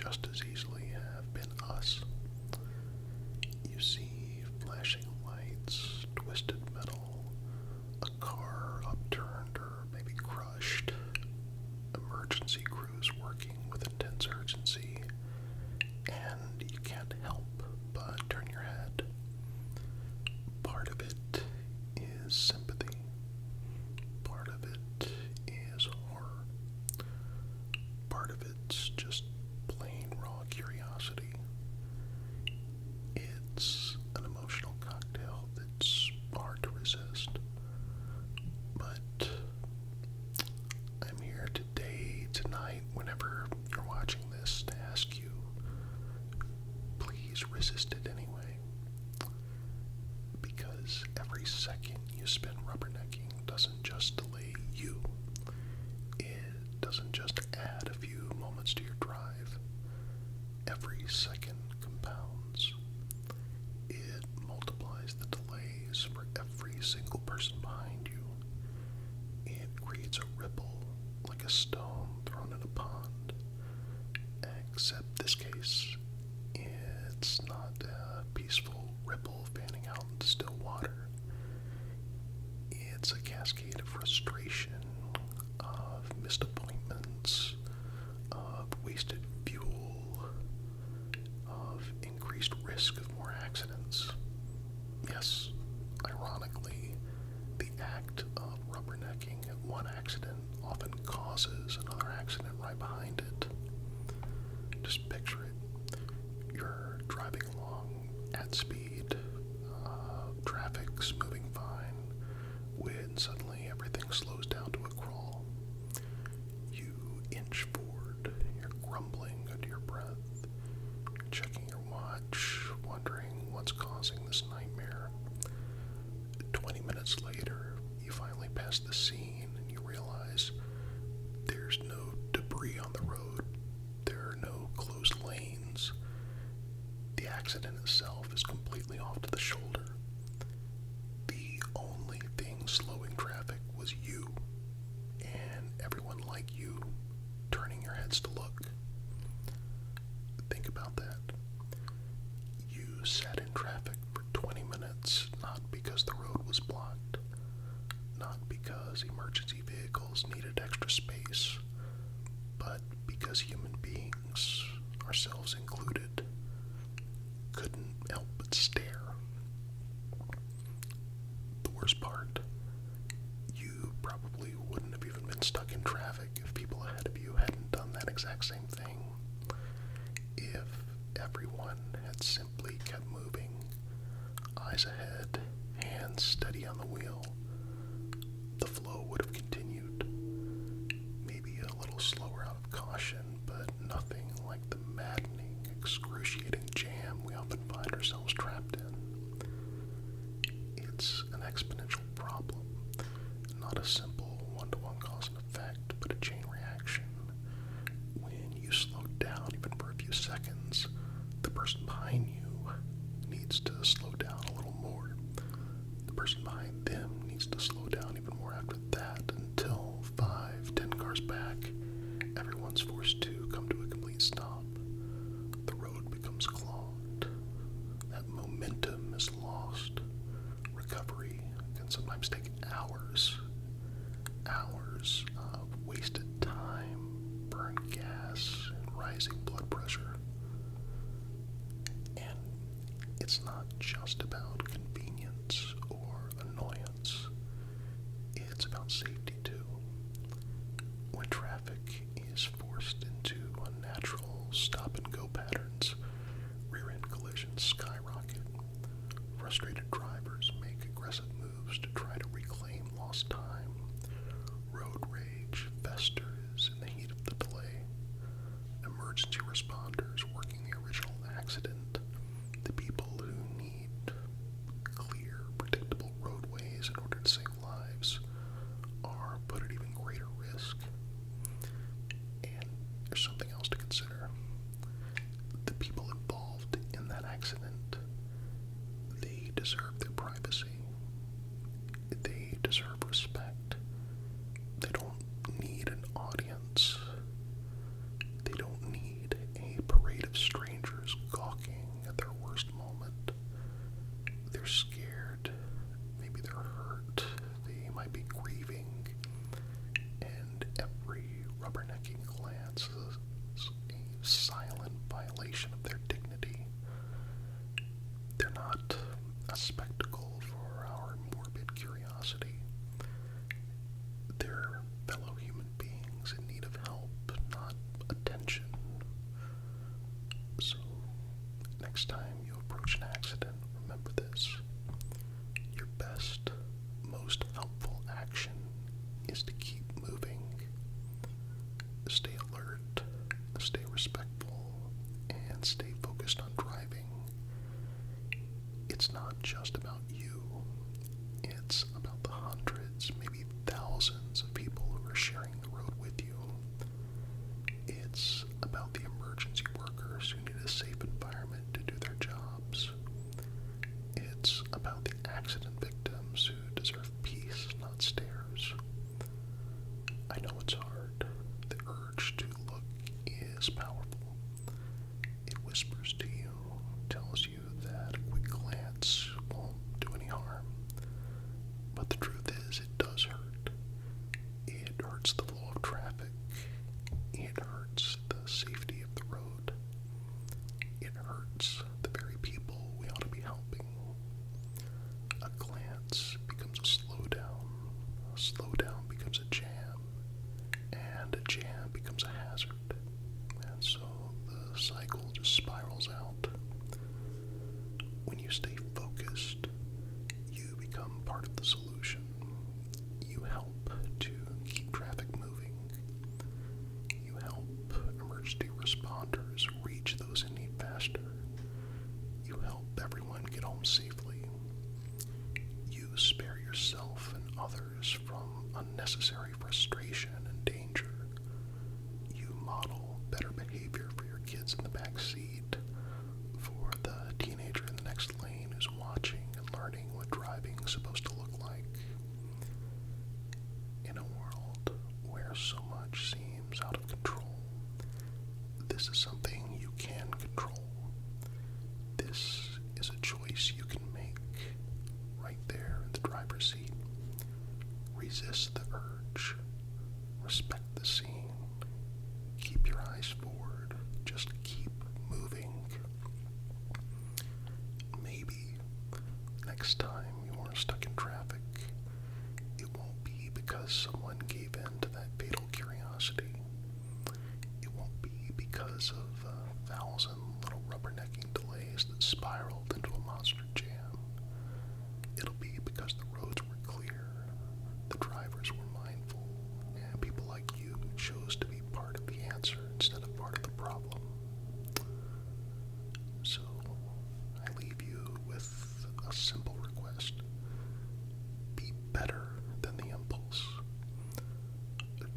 just as easily have been us. You see flashing lights, twisted metal, a car upturned or maybe crushed, emergency crews working with intense urgency, and you can't help but turn your head. Part of it is sympathy. Part of it is horror. Part of it's just plain raw curiosity. It's an emotional cocktail that's hard to resist. But I'm here today, tonight, whenever you're watching this, to ask you, please resist it anyway. Because every second you spend rubbernecking doesn't just delay you. It doesn't just add a few moments to your drive. Every second compounds. It multiplies the delays for every single person behind you. It creates a ripple like a stone thrown in a pond. Except this case, it's not a peaceful ripple fanning out into still water. It's a cascade of frustration, of missed appointments, of wasted fuel, of increased risk of more accidents. Yes, ironically, the act of rubbernecking at one accident often causes another accident right behind it. Just picture it. You're driving along at speed, traffic's moving fine, when suddenly everything slows down to a crawl. You inch forward, you're grumbling under your breath, you're checking your watch, wondering what's causing this nightmare. 20 minutes later, you finally pass the scene and you realize there's no debris on the road, there are no closed lanes. The accident itself is completely off to the shoulder. The only thing slowing traffic was you, and everyone like you turning your heads to look. Think about that. You sat in traffic for 20 minutes, not because the road was blocked, not because emergency vehicles needed extra space, but because human beings, ourselves included, couldn't help but stare. The worst part, you probably wouldn't have even been stuck in traffic if people ahead of you hadn't done that exact same thing. If everyone had simply kept moving, eyes ahead, hands steady on the wheel, the flow would have continued. Maybe a little slower out of caution, but nothing like the maddening, excruciating jam we often find ourselves trapped in. It's an exponential problem, not a simple one-to-one cause and effect, but a chain reaction. When you slow down even for a few seconds, the person behind you needs to slow down a little more. The person behind them needs to slow down even more after that, until 5, 10 cars back, everyone's forced to come to a complete stop. The road becomes clogged. That momentum is lost. Recovery can sometimes take hours. Hours of wasted time, burned gas, and rising blood pressure. And it's not just about convenience or annoyance. It's about safety too. When traffic is forced into unnatural stop-and-go patterns, rear-end collisions skyrocket. Frustrated drivers make aggressive moves to try to reclaim lost time. Road rage festers in the heat of the delay. Emergency responders working the original accident, the people who need clear, predictable roadways in order to save lives, are put at even greater risk. And there's something else to consider. The people involved in that accident, they deserve their privacy. They deserve respect. They don't need an audience. They don't need a silent violation of their dignity. They're not a spectacle for our morbid curiosity. They're fellow human beings in need of help, not attention. So, next time you approach an accident, remember this. Your best, most helpful action is to keep moving. Stay alert, stay respectful, and stay focused on driving. It's not just about you. It's about the hundreds, maybe thousands of people who are sharing the road with you. It's about the emergency workers who need a safe environment to do their jobs. It's about the accident victims who deserve peace, not stares. I know it's hard. The urge to look is powerful. It whispers to you, tells you that a quick glance won't do any harm. But the truth is, it does hurt. It hurts the flow of traffic. It hurts the safety of the road. It hurts the very people we ought to be helping. A glance becomes a slowdown. A slowdown becomes a jam. And a jam becomes a hazard. And so the cycle just spirals out. When you stay focused, you become part of the solution. You help to keep traffic moving. You help emergency responders reach those in need faster. You help everyone get home safely. You spare yourself and others from unnecessary frustration and danger. You model better behavior for your kids in the back seat, for the teenager in the next lane who's watching and learning what driving is supposed to look like. In a world where so much seems out of control, this is something you can control. This is a choice you can make right there in the driver's seat. Resist the urge. Respect the scene. Keep your eyes forward. Just keep moving. Maybe next time you are stuck in traffic, it won't be because someone gave in to that fatal curiosity. It won't be because of 1,000 little rubbernecking delays that spiraled into a monster jam. It'll be because the roads were clear, the drivers were mindful, and people like you chose to be part of the answer instead of part of the problem. So, I leave you with a simple request. Be better than the impulse.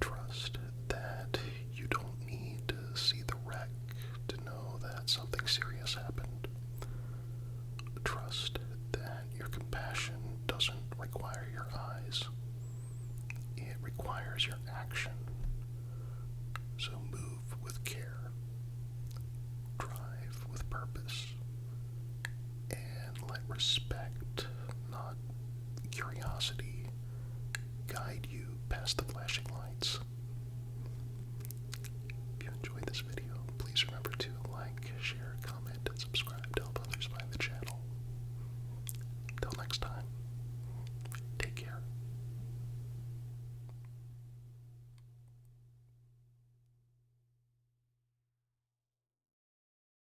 Trust that you don't need to see the wreck to know that something serious happened. Trust that your compassion doesn't require your eyes. It requires your action. So move with care. Drive with purpose. And let respect, not curiosity, guide you past the flashing lights. If you enjoyed this video, please remember to like, share, comment, and subscribe to help others find the channel. Until next time.